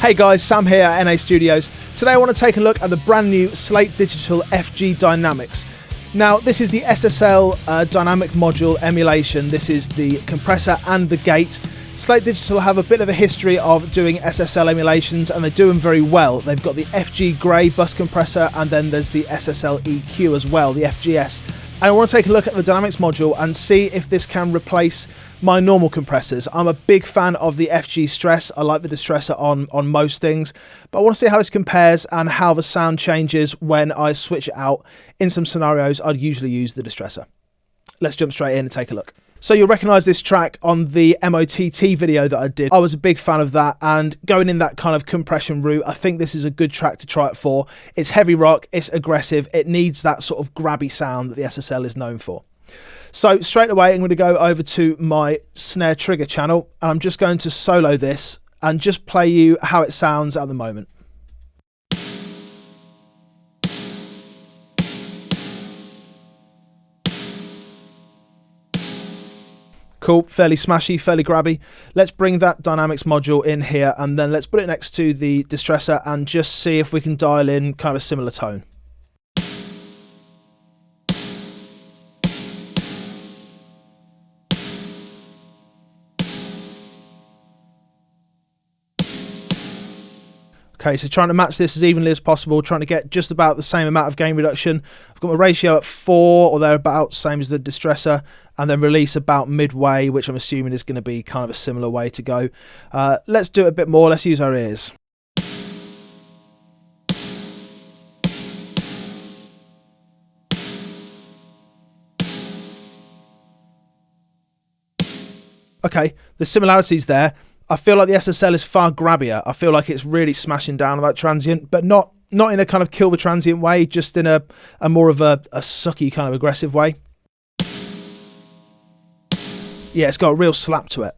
Hey guys, Sam here at NA Studios. Today I want to take a look at the brand new Slate Digital FG Dynamics. Now this is the SSL dynamic module emulation. This is the compressor and the gate. Slate Digital have a bit of a history of doing SSL emulations and they do them very well. They've got the FG Grey bus compressor and then there's the SSL EQ as well, the FGS. And I want to take a look at the dynamics module and see if this can replace my normal compressors. I'm a big fan of the FG Stress. I like the distressor on most things, but I want to see how this compares and how the sound changes when I switch it out. In some scenarios, I'd usually use the distressor. Let's jump straight in and take a look. So you'll recognise this track on the MOTT video that I did. I was a big fan of that, and going in that kind of compression route, I think this is a good track to try it for. It's heavy rock, it's aggressive, it needs that sort of grabby sound that the SSL is known for. So straight away, I'm going to go over to my snare trigger channel, and I'm just going to solo this and just play you how it sounds at the moment. Cool, fairly smashy, fairly grabby. Let's bring that dynamics module in here and then let's put it next to the distressor and just see if we can dial in kind of a similar tone. Okay, so trying to match this as evenly as possible, trying to get just about the same amount of gain reduction. I've got my ratio at 4 or thereabouts, same as the distressor, and then release about midway, which I'm assuming is going to be kind of a similar way to go. Let's do it a bit more, let's use our ears. Okay, the similarities there. I feel like the SSL is far grabbier. I feel like it's really smashing down on that transient, but not in a kind of kill the transient way, just in a more of a sucky kind of aggressive way. Yeah, it's got a real slap to it.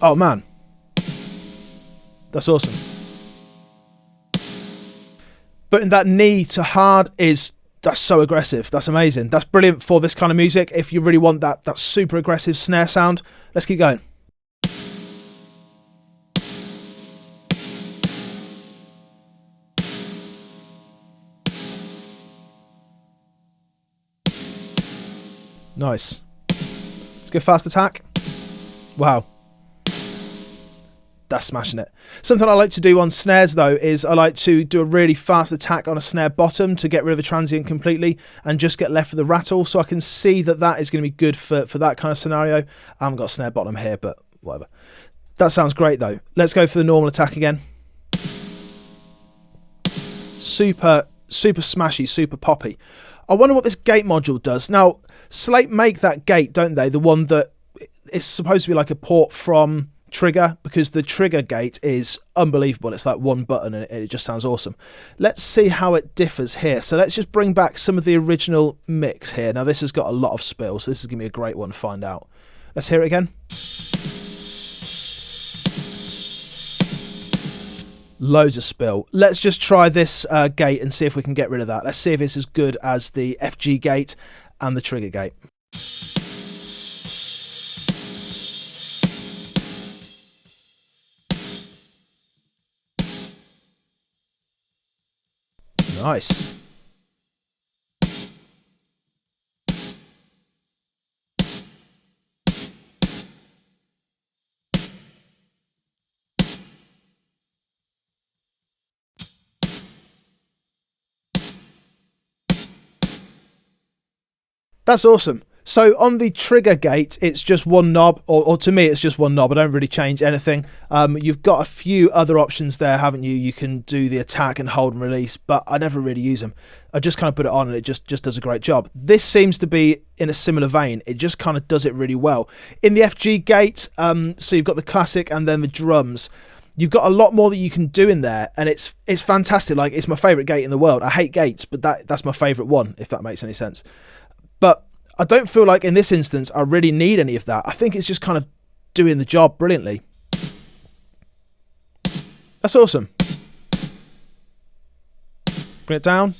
Oh man, that's awesome. But in that knee to hard that's so aggressive. That's amazing. That's brilliant for this kind of music. If you really want that super aggressive snare sound, let's keep going. Nice. Let's go fast attack. Wow. That's smashing it. Something I like to do on snares though is I like to do a really fast attack on a snare bottom to get rid of the transient completely and just get left with the rattle, so I can see that is going to be good for that kind of scenario. I haven't got a snare bottom here, but whatever. That sounds great though. Let's go for the normal attack again. Super smashy, super poppy. I wonder what this gate module does. Now, Slate make that gate, don't they? The one that is supposed to be like a port from trigger, because the trigger gate is unbelievable. It's like one button and it just sounds awesome. Let's see how it differs here. So let's just bring back some of the original mix here. Now this has got a lot of spill, so this is going to be a great one to find out. Let's hear it again. Loads of spill. Let's just try this gate and see if we can get rid of that. Let's see if it's as good as the FG gate and the trigger gate. Nice. That's awesome. So on the trigger gate, it's just one knob, or to me, it's just one knob. I don't really change anything. You've got a few other options there, haven't you? You can do the attack and hold and release, but I never really use them. I just kind of put it on and it just does a great job. This seems to be in a similar vein. It just kind of does it really well. In the FG gate, so you've got the classic and then the drums. You've got a lot more that you can do in there, and it's fantastic. Like, it's my favourite gate in the world. I hate gates, but that's my favourite one, if that makes any sense. But I don't feel like in this instance I really need any of that. I think it's just kind of doing the job brilliantly. That's awesome. Bring it down.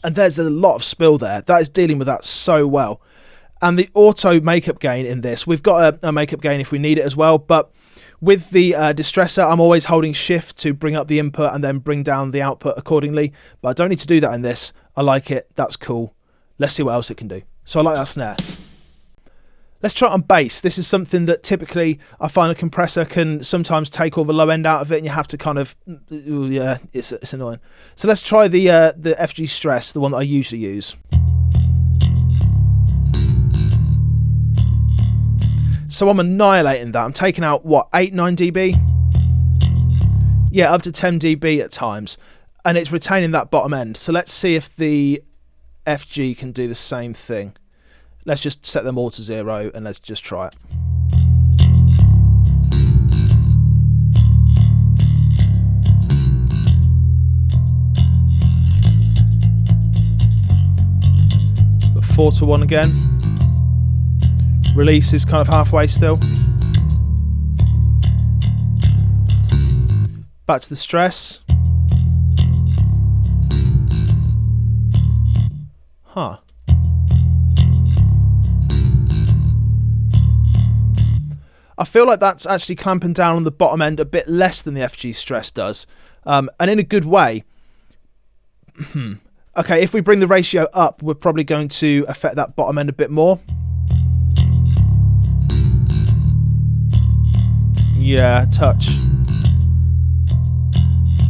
And there's a lot of spill there. That is dealing with that so well. And the auto makeup gain in this, we've got a makeup gain if we need it as well, but with the distressor, I'm always holding shift to bring up the input and then bring down the output accordingly. But I don't need to do that in this. I like it. That's cool. Let's see what else it can do. So I like that snare. Let's try it on bass. This is something that typically I find a compressor can sometimes take all the low end out of it, and you have to kind of, yeah, it's annoying. So let's try the FG Stress, the one that I usually use. So I'm annihilating that. I'm taking out, what, 8, 9 dB? Yeah, up to 10 dB at times. And it's retaining that bottom end. So let's see if the FG can do the same thing. Let's just set them all to 0 and let's just try it. But 4 to 1 again. Release is kind of halfway still. Back to the stress. Huh. I feel like that's actually clamping down on the bottom end a bit less than the FG Stress does. And in a good way. Okay, if we bring the ratio up, we're probably going to affect that bottom end a bit more. Yeah, touch.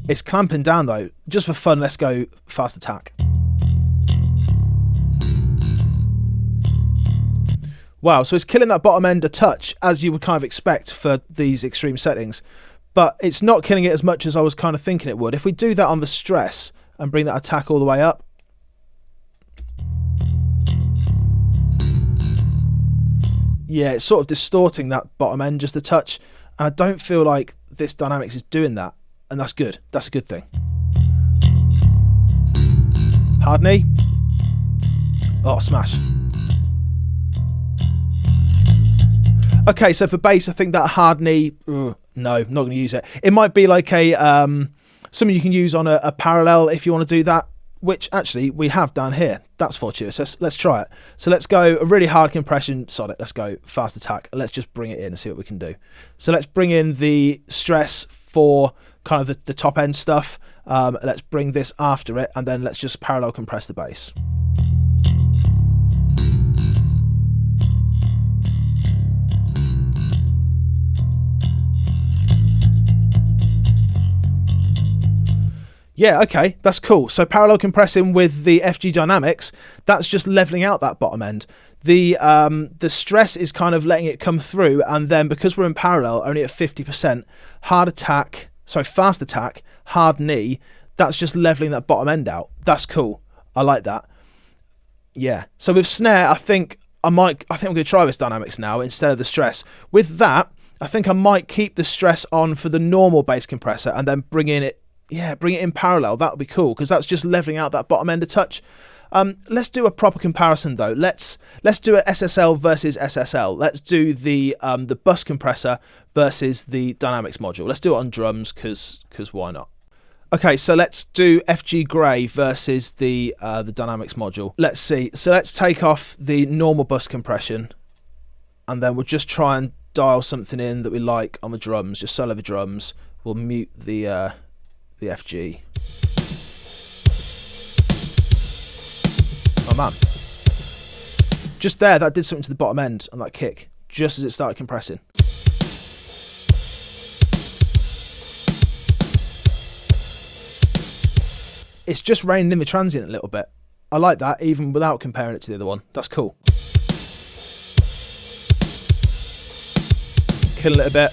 It's clamping down though. Just for fun, let's go fast attack. Wow, so it's killing that bottom end a touch, as you would kind of expect for these extreme settings. But it's not killing it as much as I was kind of thinking it would. If we do that on the stress and bring that attack all the way up. Yeah, it's sort of distorting that bottom end just a touch. And I don't feel like this Dynamics is doing that. And that's good. That's a good thing. Hard knee. Oh, smash. Okay, so for bass, I think that hard knee, no, not going to use it. It might be like a something you can use on a parallel if you want to do that, which actually we have down here. That's fortuitous. Let's try it. So let's go a really hard compression. Sod it. Let's go fast attack. Let's just bring it in and see what we can do. So let's bring in the stress for kind of the top end stuff. Let's bring this after it, and then let's just parallel compress the bass. Yeah, okay, that's cool. So parallel compressing with the FG Dynamics, that's just leveling out that bottom end. The stress is kind of letting it come through, and then because we're in parallel, only at 50%, fast attack, hard knee, that's just leveling that bottom end out. That's cool. I like that. Yeah. So with snare, I think I'm going to try this Dynamics now instead of the stress. With that, I think I might keep the stress on for the normal bass compressor and then bring it in parallel. That would be cool because that's just leveling out that bottom end a touch. Let's do a proper comparison though. Let's do a SSL versus SSL. Let's do the bus compressor versus the Dynamics module. Let's do it on drums because why not? Okay, so let's do FG Grey versus the Dynamics module. Let's see. So let's take off the normal bus compression, and then we'll just try and dial something in that we like on the drums. Just solo the drums. We'll mute the FG. Oh man. Just there, that did something to the bottom end on that kick, just as it started compressing. It's just reining in the transient a little bit. I like that, even without comparing it to the other one. That's cool. Killing it a bit.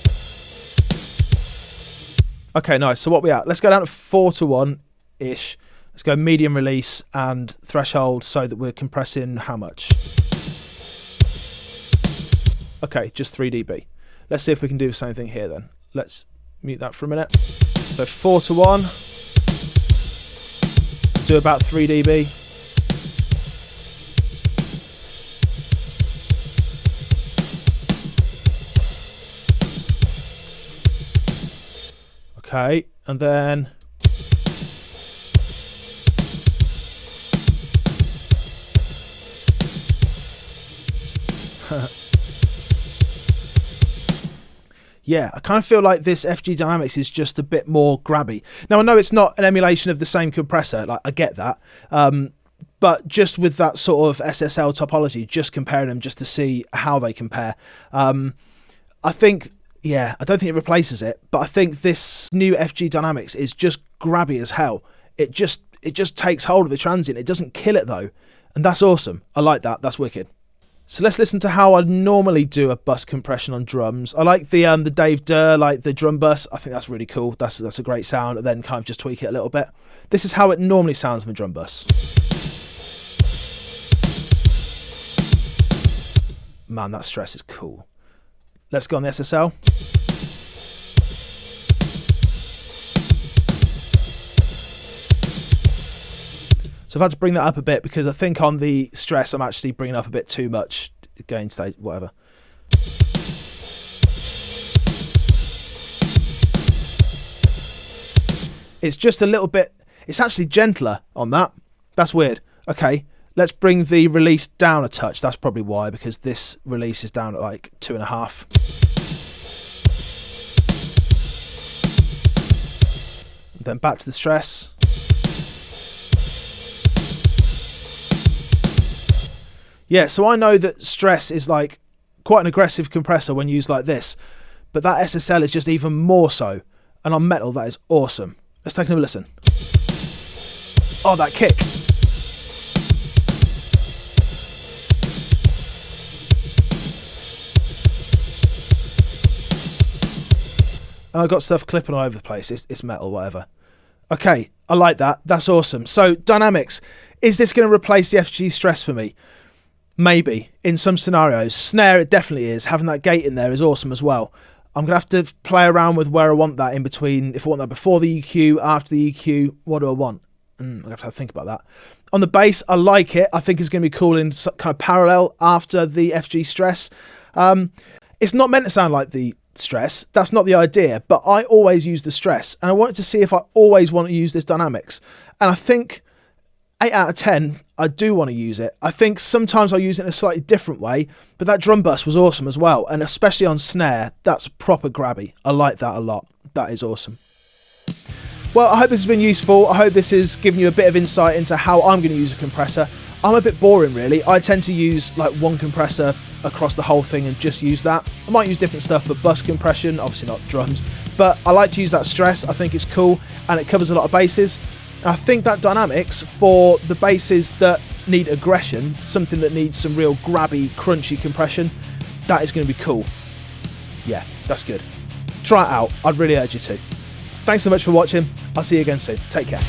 Okay, nice. So what we at? Let's go down to 4 to 1-ish. Let's go medium release and threshold so that we're compressing how much? Okay, just 3 dB. Let's see if we can do the same thing here then. Let's mute that for a minute. So 4 to 1. Do about 3 dB. Okay, and then Yeah, I kind of feel like this FG Dynamics is just a bit more grabby. Now, I know it's not an emulation of the same compressor, like I get that, but just with that sort of SSL topology, just comparing them just to see how they compare. I think, yeah, I don't think it replaces it, but I think this new FG Dynamics is just grabby as hell. It just takes hold of the transient. It doesn't kill it though, and that's awesome. I like that. That's wicked. So let's listen to how I normally do a bus compression on drums. I like the Dave Durr, like the drum bus. I think that's really cool. That's a great sound, and then kind of just tweak it a little bit. This is how it normally sounds on the drum bus. Man, that stress is cool. Let's go on the SSL. So I've had to bring that up a bit because I think on the stress I'm actually bringing up a bit too much. Gain stage, whatever. It's just a little bit, it's actually gentler on that. That's weird. Okay, let's bring the release down a touch. That's probably why, because this release is down at like 2.5. Then back to the stress. Yeah, so I know that stress is like quite an aggressive compressor when used like this, but that SSL is just even more so. And on metal, that is awesome. Let's take another listen. Oh, that kick. And I've got stuff clipping all over the place. It's metal, whatever. Okay, I like that. That's awesome. So, dynamics. Is this going to replace the FG stress for me? Maybe, in some scenarios. Snare, it definitely is. Having that gate in there is awesome as well. I'm going to have to play around with where I want that in between. If I want that before the EQ, after the EQ, what do I want? I'm going to have to think about that. On the bass, I like it. I think it's going to be cool in kind of parallel after the FG stress. It's not meant to sound like the stress. That's not the idea, but I always use the stress. And I wanted to see if I always want to use this dynamics. And I think 8 out of 10, I do want to use it. I think sometimes I'll use it in a slightly different way, but that drum bus was awesome as well. And especially on snare, that's proper grabby. I like that a lot. That is awesome. Well, I hope this has been useful. I hope this has given you a bit of insight into how I'm going to use a compressor. I'm a bit boring, really. I tend to use like one compressor across the whole thing and just use that. I might use different stuff for bus compression, obviously not drums, but I like to use that stress. I think it's cool and it covers a lot of bases. I think that dynamics for the basses that need aggression, something that needs some real grabby, crunchy compression, that is going to be cool. Yeah, that's good. Try it out. I'd really urge you to. Thanks so much for watching. I'll see you again soon. Take care.